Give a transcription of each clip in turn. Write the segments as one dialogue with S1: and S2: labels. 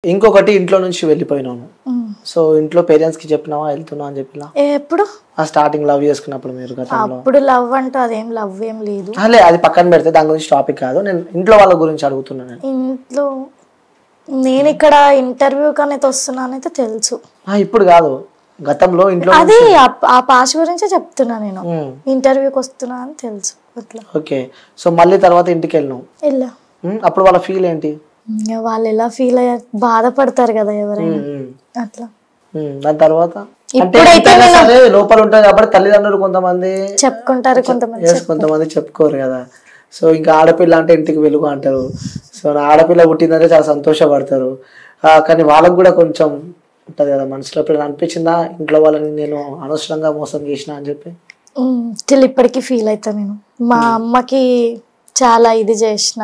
S1: ఇంకొకటి ఇంట్లో నుంచి వెళ్ళిపోయినాను. సో ఇంట్లో పేరెంట్స్ కి చెప్పినావా వెళ్తున్నా అని చెప్పిలా?
S2: ఎప్పుడు?
S1: ఆ స్టార్టింగ్ లవ్ చేసుకున్నప్పుడు మీరు గతంలో.
S2: అప్పుడు లవ్ అంటూ అదేం లవ్ ఏం లేదు.
S1: అలే అది పక్కన పెడితే దాని గురించి టాపిక్ కాదు. నేను ఇంట్లో వాళ్ళ గురించి అడుగుతున్నాను.
S2: ఇంట్లో నేను ఇక్కడ ఇంటర్వ్యూ కనైతే వస్తున్నానైతే తెలుసు.
S1: ఇప్పుడు కాదు, గతంలో ఇంట్లో.
S2: అది ఆ పాస్ గురించే చెప్తున్నా నేను. ఇంటర్వ్యూకి వస్తున్నా అని తెలుసు అట్లా.
S1: ఓకే. సో మళ్ళీ తర్వాత ఇంటికి వెళ్ళినావు.
S2: వెళ్ళా.
S1: అప్పుడు వాళ్ళ ఫీల్ ఏంటి?
S2: వాళ్ళు ఎలా ఫీల్ అయ్యారు, బాధపడతారు కదా ఎవరైనా అట్లా.
S1: దాని తర్వాత అంటే లోపల ఉంటారు కాబట్టి తల్లిదండ్రులు కొంతమంది
S2: చెప్పుకుంటారు,
S1: కొంతమంది చెప్పుకోరు కదా. సో ఇంకా ఆడపిల్ల అంటే ఇంటికి వెలుగు అంటారు. సో నా ఆడపిల్ల పుట్టిందంటే చాలా సంతోషపడతారు. కానీ వాళ్ళకు కూడా కొంచెం ఉంటది కదా మనసులో. ఇప్పుడు అనిపించిందా ఇంట్లో వాళ్ళని నేను అనవసరంగా మోసం చేసిన అని చెప్పి?
S2: స్టిల్ ఇప్పటికీ ఫీల్ అవుతా నేను. మా అమ్మకి చాలా ఇది చేసిన,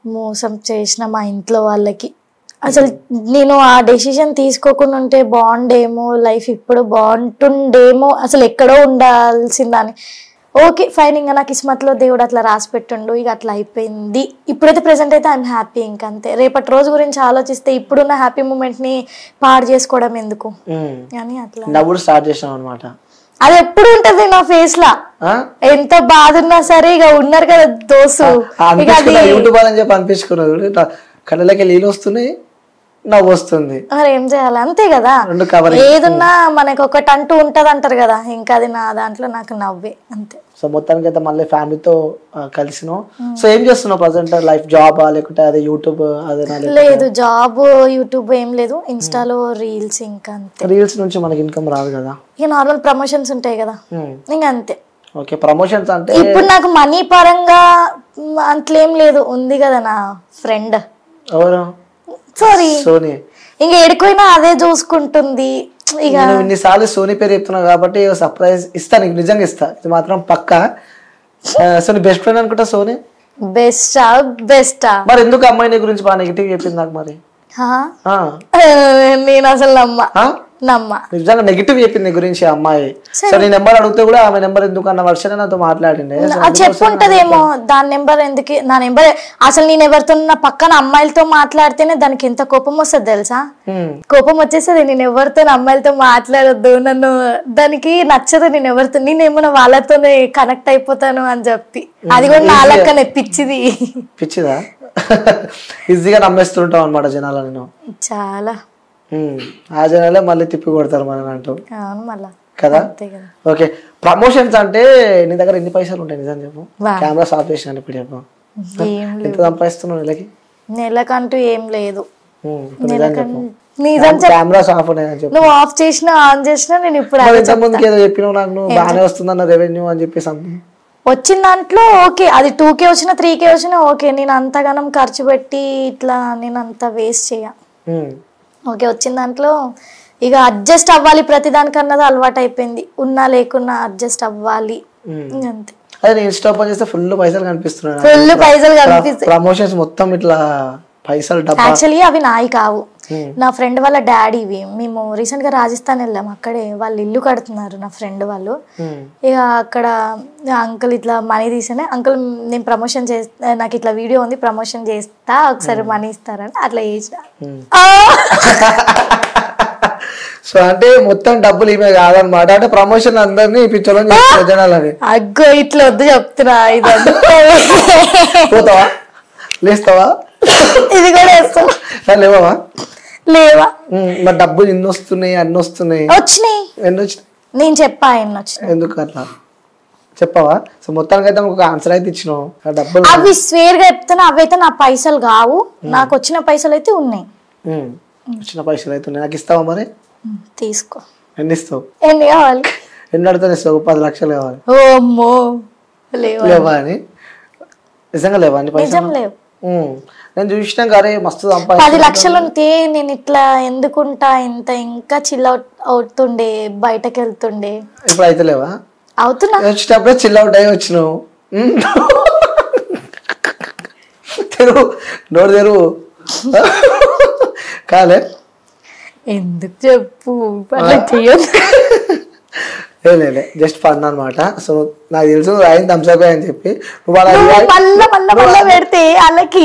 S2: మోసం చేసిన మా ఇంట్లో వాళ్ళకి. అసలు నేను ఆ డెసిషన్ తీసుకోకుండా ఉంటే బాగుండేమో, లైఫ్ ఇప్పుడు బాగుంటుండేమో, అసలు ఎక్కడో ఉండాల్సిందని. ఓకే ఫైన్, ఇంకా నాకు కిస్మత్లో దేవుడు అట్లా రాసి పెట్టండు, ఇక అట్లా అయిపోయింది. ఇప్పుడైతే ప్రెసెంట్ అయితే ఐఎమ్ హ్యాపీ. ఇంకంతే. రేపటి రోజు గురించి ఆలోచిస్తే ఇప్పుడున్న హ్యాపీ మూమెంట్ ని పాడు చేసుకోవడం ఎందుకు అని అట్లా
S1: నవ్వుడు స్టార్ట్ చేసాం అనమాట.
S2: అది ఎప్పుడు ఉంటది నా ఫేస్ లా. ఎంత బాధ ఉన్నా సరే ఇక ఉన్నారు కదా దోస్తు,
S1: యూట్యూబ్ అని చెప్పి అనిపించుకున్నది. కళ్ళకి నీళ్ళు వస్తున్నాయి, నవ్వు వస్తుంది.
S2: మరి ఏం చేయాలి, అంతే కదా. ఏదున్నా మనకు ఒకటి అంటూ ఉంటది అంటారు కదా, ఇంకా అది నా దాంట్లో నాకు నవ్వే అంతే.
S1: సో మొత్తానికి అయితే మళ్ళీ ఫ్యామిలీతో కలిసినావు. సో ఏం చేస్తున్నావు ప్రజెంట్? లైఫ్ జాబ్ లేకుంటే అదే యూట్యూబ్? అదే
S2: లేదు, జాబ్ యూట్యూబ్ ఏం లేదు, ఇన్స్టాలో రీల్స్. ఇంకా అంతే.
S1: రీల్స్ నుంచి మనకి ఇన్కమ్ రాదు కదా.
S2: ఇక నార్మల్ ప్రమోషన్స్ ఉంటాయి కదా, ఇంకా అంతే.
S1: ఓకే. ప్రమోషన్స్ అంటే
S2: ఇప్పుడు నాకు మనీ పరంగా అట్లేం లేదు. ఉంది కదా నా ఫ్రెండ్,
S1: ఎవరు?
S2: Sorry
S1: Sony.
S2: ఇంకా ఎడిపోయినా అదే చూసుకుంటుంది. ఇక
S1: ఇన్నిసార్లు సోనీ పేరు చెప్తున్నావు కాబట్టి సర్ప్రైజ్ ఇస్తా నీకు, నిజంగా ఇస్తా, ఇది మాత్రం పక్కా. సో నీ బెస్ట్ ఫ్రెండ్ అనుకుంటా సోనీ.
S2: బెస్టా?
S1: మరి ఎందుకు అమ్మాయి గురించి బాగా నెగిటివ్ చెప్పింది నాకు? మరి
S2: నేను అసలు నమ్మ
S1: నిజంగా నెగిటివ్ చెప్పింది నీ గురించి అమ్మాయి. సో నీ నెంబర్ అడిగితే కూడా ఆమె నెంబర్ ఎందుకు అన్న వర్షనే నాతో మాట్లాడిండే.
S2: చెప్పుంటదేమో దాని నెంబర్ ఎందుకు, నా నెంబర్ అసలు నేను ఎవరితో పక్కన అమ్మాయిలతో మాట్లాడితేనే దానికి ఎంత కోపం వస్తుంది తెలుసా. కోపం వచ్చేస్తుంది. నేను ఎవరితో అమ్మాయిలతో మాట్లాడొద్దు, నన్ను దానికి నచ్చదు. నేను ఎవరితో, నేనేమన్నా వాళ్ళతోనే కనెక్ట్ అయిపోతాను అని చెప్పి. అది కూడా నా లెక్కనే పిచ్చిదా?
S1: ఈజీగా నమ్మేస్తుంటావు అనమాట జనాలు. నేను చాలా ఆ జనాలే మళ్ళీ తిప్పి కొడతారు మన అంటూ కదా. ఓకే. ప్రమోషన్స్ అంటే నీ దగ్గర ఎన్ని పైసలు ఉంటాయి నిజం చెప్పు? కెమెరా ఆఫ్ చేసిన ఇప్పుడు చెప్పు, ఎంత సంపాదిస్తున్నావు నెలకి?
S2: నెలకంటూ ఏం లేదు.
S1: కెమెరాస్ ఆఫ్ ఉన్నాయని చెప్పి
S2: నువ్వు ఆఫ్ చేసినా ఆన్ చేసినా నేను ఇప్పుడు
S1: ఇంతకుముందుకి ఏదో చెప్పినావు నాకు, నువ్వు బాగానే వస్తుందన్న రెవెన్యూ అని చెప్పి సంథింగ్.
S2: వచ్చిన దాంట్లో ఓకే, అది 2K వచ్చినా 3K వచ్చినా ఓకే. నేను అంతగానం ఖర్చు పెట్టి ఇట్లా నేను అంత వేస్ట్ చేయ. ఓకే, వచ్చిన దాంట్లో ఇక అడ్జస్ట్ అవ్వాలి. ప్రతి దానికన్నది అలవాటు అయిపోయింది. ఉన్నా లేకున్నా అడ్జస్ట్ అవ్వాలి అంతే.
S1: అదే ఇన్స్టా ఓపెన్ చేస్తే ఫుల్ పైసలు కనిపిస్తున్నాయి.
S2: ఫుల్ పైసలు కనిపిస్తాయి.
S1: ప్రమోషన్స్ మొత్తం ఇట్లా పైసలు.
S2: యాక్చువల్లీ అవి నాయి కావు, నా ఫ్రెండ్ వాళ్ళ డాడీవి. మేము రీసెంట్ గా రాజస్థాన్ వెళ్ళాము, అక్కడే వాళ్ళు ఇల్లు కడుతున్నారు నా ఫ్రెండ్ వాళ్ళు. ఇక అక్కడ అంకుల్ ఇట్లా మనీ తీసానే, అంకుల్ నేను ప్రమోషన్ చేస్తా, నాకు ఇట్లా వీడియో ఉంది ప్రమోషన్ చేస్తా, ఒకసారి మనీ ఇస్తారని అట్లా చేసిన.
S1: సో అంటే మొత్తం డబ్బులు ఈమె కాదనమాట. అంటే ప్రమోషన్ అందరినీ ఇప్పించాలని జనాలని.
S2: అగ్గో ఇట్లా వద్దు చెప్తున్నా. ఇది
S1: పోతావా, లేస్తావా,
S2: ఇది కూడా వేస్తావా?
S1: లేవా?
S2: లేవా.
S1: మరి డబ్బులు ఎన్ని వస్తున్నాయి? అన్ని వస్తున్నాయి.
S2: వచ్చినాయి.
S1: ఎన్ని వచ్చినాయి?
S2: నేను చెప్పా ఎన్ని వచ్చినాయి.
S1: ఎందుకు అట్లా చెప్పవా? సో మొత్తానికి అయితే ఒక ఆన్సర్ అయితే ఇచ్చినావు. డబ్బులు
S2: అవి స్వేర్ గా చెప్తున్నా, అవైతే నా పైసలు కావు. నాకు వచ్చిన పైసలు అయితే ఉన్నాయి.
S1: వచ్చిన పైసలు అయితే ఉన్నాయి. నాకు ఇస్తావా మరి?
S2: తీసుకో.
S1: ఎన్ని ఇస్తావు?
S2: ఎన్ని కావాలి?
S1: ఎన్ని అడుగుతాను ఇస్తావు? 10 లక్షలు కావాలి.
S2: ఓమ్మో,
S1: లేవా అని? నిజంగా లేవా అని పైసలు?
S2: లేవు.
S1: నేను చూసినా గారే మస్తు
S2: 10 లక్షలు ఉంటే నేను ఇట్లా ఎందుకుంటా, ఇంత ఇంకా చిల్ అవుతుండే, బయటకు వెళ్తుండే.
S1: ఇప్పుడు అయితే లేవా?
S2: అవుతున్నా.
S1: వచ్చేటప్పుడే చిల్ అవుట్ అయ్యి వచ్చినావు. నోరు తెరువు కాలే.
S2: ఎందుకు చెప్పు, చెయ్యొద్దు.
S1: లేదు జస్ట్ ఫన్ అనమాట. సో నాకు తెలుసు ఆయన థమ్స్అప్ అని చెప్పి నువ్వు
S2: పెడితే వాళ్ళకి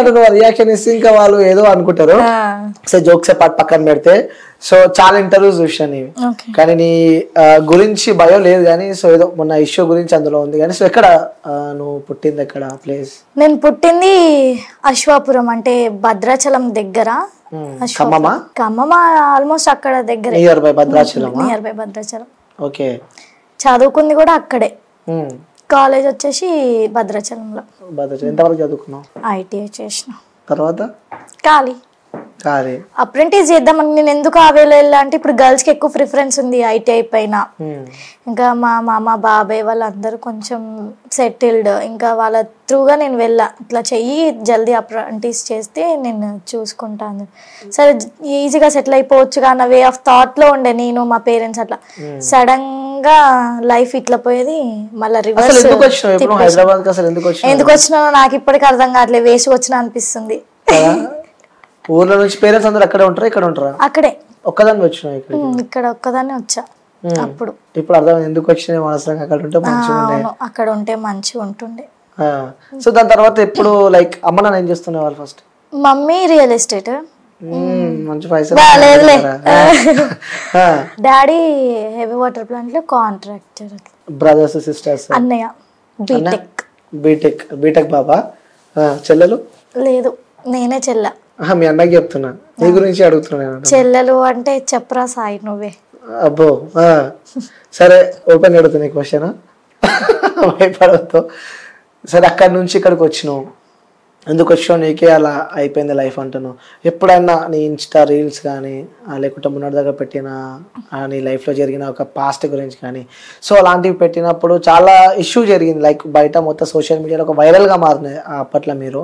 S1: నువ్వు రియాక్షన్ ఇస్తే ఇంకా వాళ్ళు ఏదో అనుకుంటారు. సో జోక్స్ పక్కన పెడితే సో చాలా ఇంటర్వ్యూస్ చూసాను నీవి, కానీ నీ గురించి భయం లేదు కానీ సో ఏదో మొన్న ఇష్యూ గురించి అందులో ఉంది కానీ. సో ఎక్కడ నువ్వు పుట్టింది, ఎక్కడ ప్లేస్?
S2: నేను పుట్టింది అశ్వాపురం, అంటే భద్రాచలం దగ్గర. ఖమ్మమ ఆల్మోస్ట్ అక్కడ దగ్గర,
S1: నియర్ బై భద్రాచలం. ఓకే.
S2: చదువుకుంది కూడా అక్కడే, కాలేజ్ వచ్చేసి భద్రాచలంలో.
S1: ఎంతవరకు చదువుకున్నావు?
S2: ITI చేసిన
S1: తర్వాత
S2: ఖాళీ అప్రెంటిస్ చేద్దామని. నేను ఎందుకు ఆ వేళ వెళ్ళా అంటే ఇప్పుడు గర్ల్స్ కి ఎక్కువ ప్రిఫరెన్స్ ఉంది ITI పైన. ఇంకా మా మామ బాబాయ్ వాళ్ళందరూ కొంచెం సెటిల్డ్, ఇంకా వాళ్ళ త్రూగా నేను వెళ్ళా. ఇట్లా చెయ్యి జల్దీ అప్రెంటిస్ చేస్తే నేను చూసుకుంటాను, సరే ఈజీగా సెటిల్ అయిపోవచ్చు అన్న వే ఆఫ్ థాట్ లో ఉండే నేను, మా పేరెంట్స్. అట్లా సడన్ గా లైఫ్ ఇట్లా పోయేది. మళ్ళీ రివర్స్ ఎందుకు వచ్చినా నాకు ఇప్పటికీ అర్థం కావట్లేదు, వేసి వచ్చినా అనిపిస్తుంది.
S1: ఊర్లో నుంచి పేరెంట్స్ అందరూ అక్కడే ఉంటారా, ఇక్కడ ఉంటారా?
S2: అక్కడే.
S1: ఒక్కదాన్ని వచ్చినా?
S2: ఇక్కడ ఒక్కదాన్ని వచ్చా అప్పుడు.
S1: ఇప్పుడు అర్థం ఎందుకు వచ్చినాయి మనసులో, అక్కడ ఉంటే మంచిగా ఉండే,
S2: అక్కడ ఉంటే మంచిగా ఉంటుండే.
S1: సో దాని తర్వాత ఎప్పుడు లైక్ అమ్మ నాన్న ఏం చేస్తున్నా వాళ్ళు? ఫస్ట్
S2: మమ్మీ రియల్ ఎస్టేట్,
S1: మంచి పైసలు.
S2: డాడీ హెవీ వాటర్ ప్లాంట్ లో కాంట్రాక్టర్.
S1: Brothers sisters?
S2: అన్నయ్య
S1: బీటెక్ బాబా. చెల్లెలు?
S2: లేదు, నేనే చెల్ల.
S1: మీ అన్నకి చెప్తున్నా, నీ గురించి అడుగుతున్నా.
S2: చెల్లెలు అంటే చెప్పరా సాయి నువ్వే.
S1: అబ్బో సరే, ఓపెన్ అడుగుతున్నా క్వశ్చన్, భయపడవద్దు. సరే, అక్కడి నుంచి ఇక్కడికి వచ్చినావు, ఎందుకు వచ్చావు? నీకే అలా అయిపోయింది లైఫ్ అంటున్నావు. ఎప్పుడైనా నీ ఇన్స్టా రీల్స్ కానీ లేకుంటే మొన్నటి దగ్గర పెట్టిన నీ లైఫ్లో జరిగిన ఒక పాస్ట్ గురించి కానీ సో అలాంటివి పెట్టినప్పుడు చాలా ఇష్యూ జరిగింది, లైక్ బయట మొత్తం సోషల్ మీడియాలో ఒక వైరల్గా మారినాయి అప్పట్లో. మీరు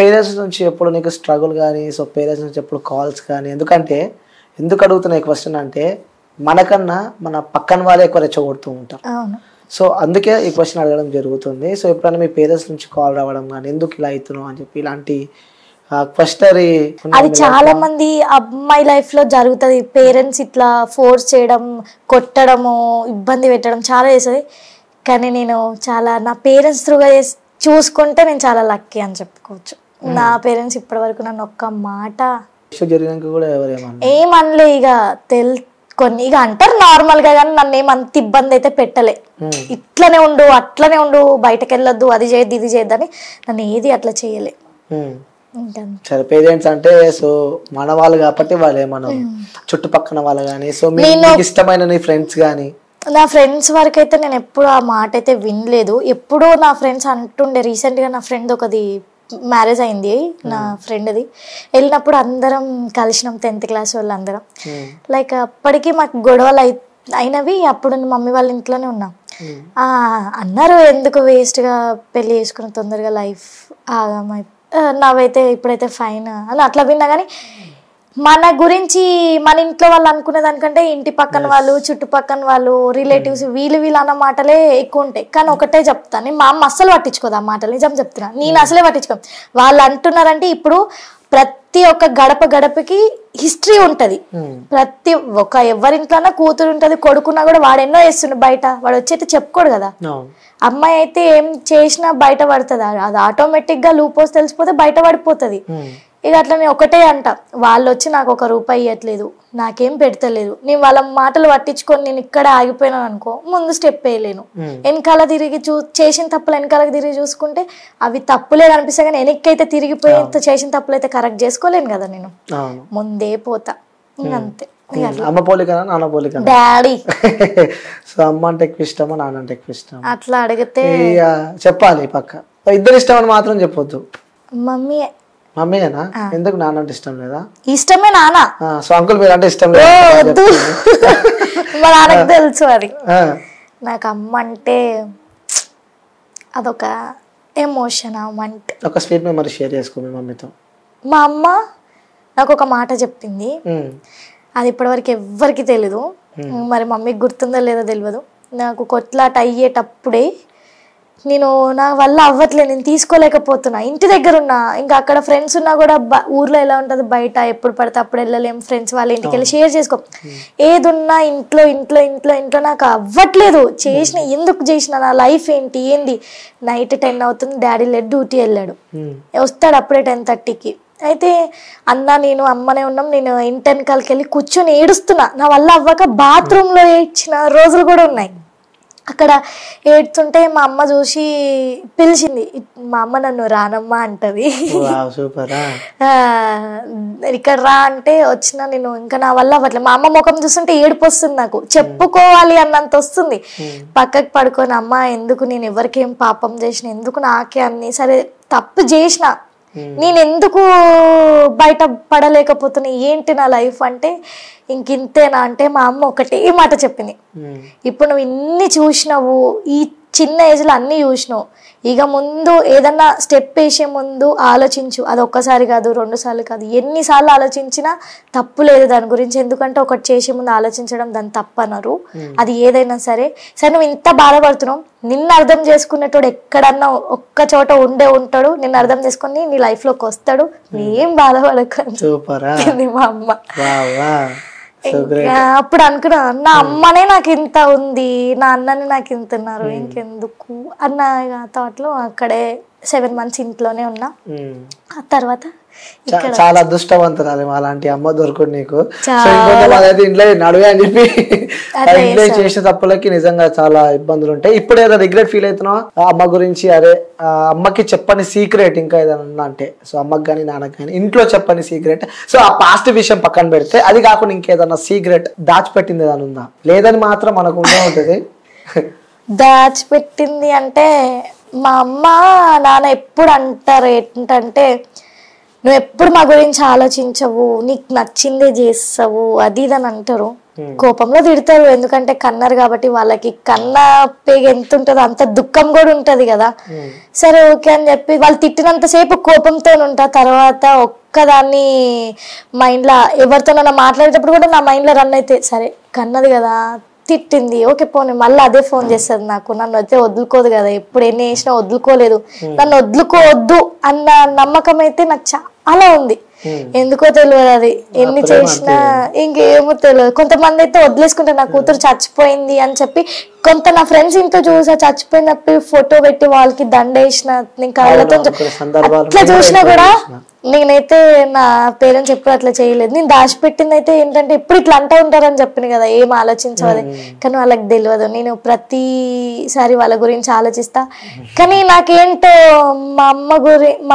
S1: పేరెంట్స్ నుంచి ఎప్పుడు నీకు స్ట్రగుల్ కానీ, సో పేరెంట్స్ నుంచి ఎప్పుడు కాల్స్ కానీ? ఎందుకు అడుగుతున్నాయి క్వశ్చన్ అంటే మనకన్నా మన పక్కన వాళ్ళే ఎక్కువ రెచ్చగొడుతూ ఉంటారు. సో అందుకే ఈ క్వశ్చన్ అడగడం జరుగుతుంది. సో ఎప్పుడైనా మీ పేరెంట్స్ నుంచి కాల్ రావడం కానీ ఎందుకు ఇలా అవుతున్నావు అని చెప్పి ఇలాంటి క్వశ్చనరీ?
S2: అది చాలా మంది అమ్మాయి లైఫ్ లో జరుగుతుంది. పేరెంట్స్ ఇట్లా ఫోర్స్ చేయడం, కొట్టడము, ఇబ్బంది పెట్టడం చాలా చేస్తుంది. కానీ నేను చాలా నా పేరెంట్స్ త్రూగా చూసుకుంటే నేను చాలా లక్కీ అని చెప్పుకోవచ్చు. నా పేరెంట్స్ ఇప్పటి వరకు నన్ను ఒక్క మాట ఏమనలే. ఇక కొన్ని ఇక అంటారు నార్మల్ గా, కానీ నన్ను ఏమంత ఇబ్బంది అయితే పెట్టలే. ఇట్లనే ఉండు, అట్లనే ఉండు, బయటకు వెళ్ళొద్దు, అది చేయద్దు, ఇది చేయద్దని నన్ను ఏది అట్లా చేయలే.
S1: సరే, పేరెంట్స్ అంటే సో మన వాళ్ళు కాబట్టి వాళ్ళే మనం చుట్టుపక్కల వాళ్ళు కానీ సో మీకు ఇష్టమైన నీ ఫ్రెండ్స్ కానీ?
S2: నా ఫ్రెండ్స్ వరకు అయితే నేను ఎప్పుడు ఆ మాట అయితే వినలేదు. ఎప్పుడూ నా ఫ్రెండ్స్ అంటుండే, రీసెంట్ గా నా ఫ్రెండ్ ఒకది మ్యారేజ్ అయింది, నా ఫ్రెండ్ది. వెళ్ళినప్పుడు అందరం కలిసినాం, 10th క్లాస్ వాళ్ళు అందరం. లైక్ అప్పటికి మాకు గొడవలు అయినవి. అప్పుడు మమ్మీ వాళ్ళ ఇంట్లోనే ఉన్నాం. అన్నారు ఎందుకు వేస్ట్ గా పెళ్లి చేసుకున్న, తొందరగా లైఫ్ ఆగమై, నావైతే ఇప్పుడైతే ఫైన్ అని అట్లా విన్నా. కానీ మన గురించి మన ఇంట్లో వాళ్ళు అనుకునే దానికంటే ఇంటి పక్కన వాళ్ళు, చుట్టుపక్కన వాళ్ళు, రిలేటివ్స్ వీళ్ళు అన్న మాటలే ఎక్కువ ఉంటాయి. కానీ ఒకటే చెప్తాను, మా అమ్మ అస్సలు పట్టించుకోదు ఆ మాటలు, నిజం చెప్తున్నా. నేను అసలే పట్టించుకోను. వాళ్ళు అంటున్నారంటే ఇప్పుడు ప్రతి ఒక్క గడపకి హిస్టరీ ఉంటది. ప్రతి ఒక్క ఎవరింట్లోనా కూతురు ఉంటది, కొడుకున్నా కూడా వాడు ఎన్నో చేస్తుండే బయట, వాడు వచ్చి చెప్పుకోడు కదా. అమ్మాయి అయితే ఏం చేసినా బయట పడుతుంది, అది ఆటోమేటిక్ గా లూపోస్ తెలిసిపోతే బయట పడిపోతుంది. ఇక అట్లా నేను ఒకటే అంట, వాళ్ళు వచ్చి నాకు ₹1 ఇవ్వట్లేదు, నాకేం పెడతలేదు, నేను వాళ్ళ మాటలు పట్టించుకొని నేను ఇక్కడ ఆగిపోయినాను అనుకో, ముందు స్టెప్ వేయలేను. వెనకాల తిరిగి చేసిన తప్పులు వెనకాలకి తిరిగి చూసుకుంటే అవి తప్పులే కనిపిస్తాయి, కానీ వెనక్కైతే తిరిగిపోయి చేసిన తప్పులు అయితే కరెక్ట్ చేసుకోలేను కదా. నేను ముందే పోతా, అంతే.
S1: అమ్మ పోలికనా నాన్న పోలికనా?
S2: డాడీ.
S1: సో అమ్మ అంటే ఎక్కువ ఇష్టమా, నాన్న అంటే ఎక్కువ ఇష్టం?
S2: అట్లా అడిగితే
S1: చెప్పాలి పక్క, ఇద్దరు ఇష్టం అని మాత్రం చెప్పొద్దు.
S2: మమ్మీయేనా?
S1: ఎందుకు నాన్న అంటే ఇష్టం లేదా?
S2: ఇష్టమే నాన్న.
S1: సో అంకుల్ మీరు అంటే ఇష్టం లేదు?
S2: మా నాన్నకు తెలుసు అది. నాకు అమ్మ అంటే అదొక ఎమోషన్. అంటే
S1: ఒక స్వీట్ మెమరీ షేర్ చేసుకో మీ మమ్మీతో.
S2: మా అమ్మ నాకు ఒక మాట చెప్పింది, అది ఇప్పటివరకు ఎవ్వరికి తెలీదు, మరి మమ్మీకి గుర్తుందో లేదో తెలియదు. నాకు కొట్లాట అయ్యేటప్పుడే నేను నా వల్ల అవ్వట్లేదు, నేను తీసుకోలేకపోతున్నా, ఇంటి దగ్గర ఉన్నా, ఇంకా అక్కడ ఫ్రెండ్స్ ఉన్నా కూడా ఊర్లో ఎలా ఉంటుంది బయట ఎప్పుడు పడితే అప్పుడు వెళ్ళలేం, ఫ్రెండ్స్ వాళ్ళ ఇంటికి వెళ్ళి షేర్ చేసుకో, ఏదున్నా ఇంట్లో ఇంట్లో ఇంట్లో ఇంట్లో నాకు అవ్వట్లేదు. ఎందుకు చేసిన, నా లైఫ్ ఏంటి నైట్ 10 అవుతుంది, డాడీ డ్యూటీ వెళ్ళాడు, వస్తాడు అప్పుడే 10:30కి. అయితే నేను అమ్మనే ఉన్నాం, నేను ఇంటి వెనకాలకి వెళ్ళి కూర్చొని ఏడుస్తున్నా, నా వల్ల అవ్వక బాత్రూంలో ఏడ్చిన రోజులు కూడా ఉన్నాయి. అక్కడ ఏడుతుంటే మా అమ్మ చూసి పిలిచింది, మా అమ్మ నన్ను రానమ్మా అంటది, ఇక్కడ రా అంటే వచ్చిన. నేను ఇంకా నా వల్ల అవ్వట్లేదు, మా అమ్మ ముఖం చూస్తుంటే ఏడుపు వస్తుంది, నాకు చెప్పుకోవాలి అన్నంత వస్తుంది. పక్కకి పడుకొని, అమ్మ ఎందుకు, నేను ఎవరికేం పాపం చేసిన, ఎందుకు నాకే అన్ని, సరే తప్పు చేసిన, నేను ఎందుకు బయట పడలేకపోతున్నా, ఏంటి నా లైఫ్ అంటే ఇంకింతేనా అంటే మా అమ్మ ఒకటే మాట చెప్పింది, ఇప్పుడు నువ్వు ఇన్ని చూసినావు, ఈ చిన్న ఏజ్లో అన్ని చూసినావు, ఇక ముందు ఏదన్నా స్టెప్ వేసే ముందు ఆలోచించు, అది ఒక్కసారి కాదు 2 సార్లు కాదు, ఎన్నిసార్లు ఆలోచించినా తప్పు లేదు దాని గురించి, ఎందుకంటే ఒకటి చేసే ముందు ఆలోచించడం దాన్ని తప్పనరు, అది ఏదైనా సరే. నువ్వు ఇంత బాధపడుతున్నావు, నిన్ను అర్థం చేసుకునేటోడు ఎక్కడన్నా ఒక్క చోట ఉంటాడు, నిన్ను అర్థం చేసుకుని నీ లైఫ్ లోకి వస్తాడు, ఏం బాధపడకండి మా అమ్మ. అప్పుడు అనుకున్నా, నా అమ్మనే నాకు ఇంత ఉంది, నా అన్ననే నాకు ఇంత ఉన్నారు, ఇంకెందుకు అన్న థాట్ లో అక్కడే 7 months ఇంట్లోనే ఉన్నా. ఆ తర్వాత
S1: చాలా అదృష్టవంతురాలు అలాంటి అమ్మ దొరకదు నీకు. ఇంట్లో నడువే అని చెప్పి ఇంట్లో చేసిన తప్పులకి నిజంగా చాలా ఇబ్బందులు ఉంటాయి. ఇప్పుడు ఏదో రిగ్రెట్ ఫీల్ అవుతున్నావా అమ్మ గురించి? అరే అమ్మకి చెప్పని సీక్రెట్ ఇంకా ఏదైనా అంటే, సో అమ్మకి కానీ నాన్నకి కానీ ఇంట్లో చెప్పని సీక్రెట్, సో ఆ పాస్ట్ విషయం పక్కన పెడితే అది కాకుండా ఇంకేదన్నా సీక్రెట్ దాచిపెట్టింది ఏదైనా ఉందా? లేదని మాత్రం మనకు ఉండే ఉంటది.
S2: దాచిపెట్టింది అంటే మా అమ్మ నాన్న ఎప్పుడు అంటారు ఏంటంటే, నువ్వు ఎప్పుడు మా గురించి ఆలోచించవు, నీకు నచ్చిందే చేస్తావు, అది ఇదని అంటారు. కోపంలో తిడతారు, ఎందుకంటే కన్నారు కాబట్టి వాళ్ళకి కన్న పేగ ఎంత ఉంటుందో అంత దుఃఖం కూడా ఉంటది కదా. సరే ఓకే అని చెప్పి వాళ్ళు తిట్టినంతసేపు కోపంతో ఉంటా, తర్వాత ఒక్కదాన్ని మైండ్లో ఎవరితోనైనా మాట్లాడేటప్పుడు కూడా నా మైండ్లో రన్ అయితే, సరే కన్నది కదా, తిట్టింది, ఓకే పోనీ, మళ్ళీ అదే ఫోన్ చేస్తుంది నాకు, నన్ను అయితే వదులుకోదు కదా, ఎప్పుడు ఎన్ని చేసినా వదులుకోలేదు, నన్ను వదులుకోవద్దు అన్న నమ్మకం అయితే నాకు చాలా ఉంది. ఎందుకో తెలియదు, అది ఎన్ని చేసినా ఇంకేమో తెలియదు. కొంతమంది అయితే వదిలేసుకుంటారు, నా కూతురు చచ్చిపోయింది అని చెప్పి. కొంత నా ఫ్రెండ్స్ ఇంట్లో చూసా, చచ్చిపోయినప్పుడు ఫోటో పెట్టి వాళ్ళకి దండేసిన, నేను కళ్ళతో అట్లా చూసినా కూడా నేనైతే నా పేరెంట్స్ ఎప్పుడు అట్లా చేయలేదు. నేను దాచిపెట్టింది అయితే ఏంటంటే, ఎప్పుడు ఇట్లా అంటూ ఉంటారని చెప్పిన కదా, ఏం ఆలోచించవాలి, కానీ వాళ్ళకి తెలియదు. నేను ప్రతిసారి వాళ్ళ గురించి ఆలోచిస్తా, కానీ నాకేంటో మా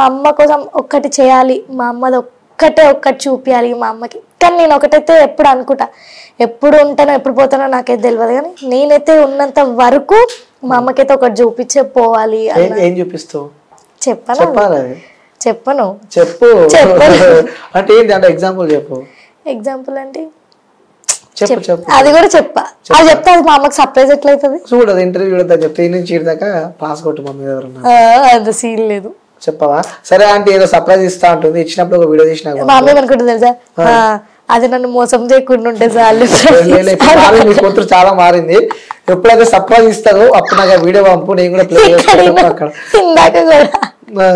S2: అమ్మ కోసం ఒక్కటి చేయాలి, మా అమ్మది ఒక్కటి చూపించాలి మా అమ్మకి. కానీ నేను ఒకటైతే ఎప్పుడు అనుకుంటా, ఎప్పుడు ఉంటానో ఎప్పుడు పోతానో నాకైతే తెలియదు, కానీ నేనైతే ఉన్నంత వరకు మా అమ్మకైతే ఒకటి చూపించే పోవాలి.
S1: ఏం చూపిస్తావు?
S2: చెప్పను
S1: అంటే ఏంటి అంటే ఎగ్జాంపుల్ చెప్పు.
S2: ఎగ్జాంపుల్ అంటే అది కూడా చెప్పా, అది చెప్తే అది మా అమ్మకి సర్ప్రైజ్ ఎట్లయితుంది
S1: చూడదు. ఇంటర్వ్యూ చెప్తే నుంచి దాకా పాస్ కొట్టు మమ్మీ ఎవరన్నా,
S2: అది సీన్ లేదు.
S1: చెప్పవా? సరే అంటే ఏదో సర్ప్రైజ్ ఇస్తా ఉంటుంది, ఇచ్చినప్పుడు ఒక వీడియో తీసినా
S2: మా అమ్మ అనుకుంటుంది తెలుసా, అది నన్ను మోసం చేయకుండా ఉంటే చాలు.
S1: మీ కూతురు చాలా మారింది, ఎప్పుడైతే సర్ప్రైజ్ ఇస్తారో అప్పుడు నాకు వీడియో పంపు, నేను కూడా ప్లే చేస్తాను. అక్కడ
S2: ఇందాక కూడా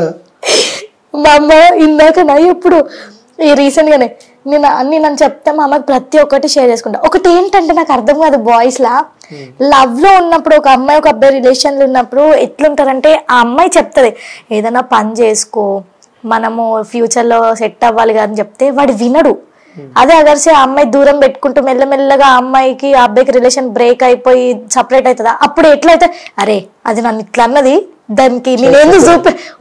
S2: మా అమ్మ ఇందాక ఎప్పుడు ఈ రీసెంట్ గానే నేను అన్ని నన్ను చెప్తే మా అమ్మకి ప్రతి ఒక్కటి షేర్ చేసుకుంటా. ఒకటి ఏంటంటే నాకు అర్థం కాదు, బాయ్స్ లా లవ్ లో ఉన్నప్పుడు ఒక అమ్మాయి ఒక అబ్బాయి రిలేషన్ లో ఉన్నప్పుడు ఎట్లుంటారంటే, ఆ అమ్మాయి చెప్తుంది ఏదైనా పని చేసుకో, మనము ఫ్యూచర్ లో సెట్ అవ్వాలి అని చెప్తే వాడు వినడు. అదే అగర్సే ఆ అమ్మాయి దూరం పెట్టుకుంటూ మెల్లమెల్లగా ఆ అమ్మాయికి ఆ అబ్బాయికి రిలేషన్ బ్రేక్ అయిపోయి సపరేట్ అవుతుందా, అప్పుడు ఎట్లయితే అరే అది నన్ను ఇట్లా అన్నది, దానికి నేనేందు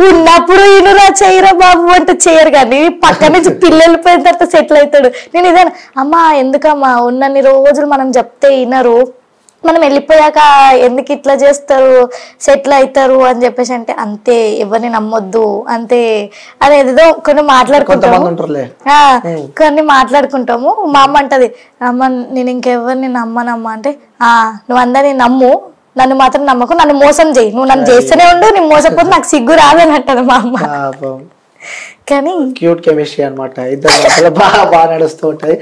S2: ఉన్నప్పుడు ఇనురా చేయరా బాబు అంటే చేయరు, కానీ పక్క నుంచి పిల్లలు పోయిన తర్వాత సెటిల్ అవుతాడు. నేను ఇదేనా అమ్మా ఎందుకమ్మా ఉన్నన్ని రోజులు మనం చెప్తే వినరు, మనం వెళ్ళిపోయాక ఎందుకు ఇట్లా చేస్తారు, సెటిల్ అవుతారు అని చెప్పేసి అంటే, అంతే ఎవరిని నమ్మొద్దు అంతే అదేదో కొన్ని మాట్లాడుకుంటాము. మా అమ్మ అంటది, అమ్మ నేను ఇంకెవరిని నమ్మనమ్మా అంటే, నువ్వు అందరినీ నమ్ము, నన్ను మాత్రం నమ్మకు, నన్ను మోసం చేయి, నువ్వు నన్ను చేస్తూనే ఉండు, నేను మోసపోతే నాకు సిగ్గు రాదని అంటది మా అమ్మ. కానీ
S1: క్యూట్ కెమిస్ట్రీ అనమాట, ఇద్దరు బాగా నడుస్తూ ఉంటాయి.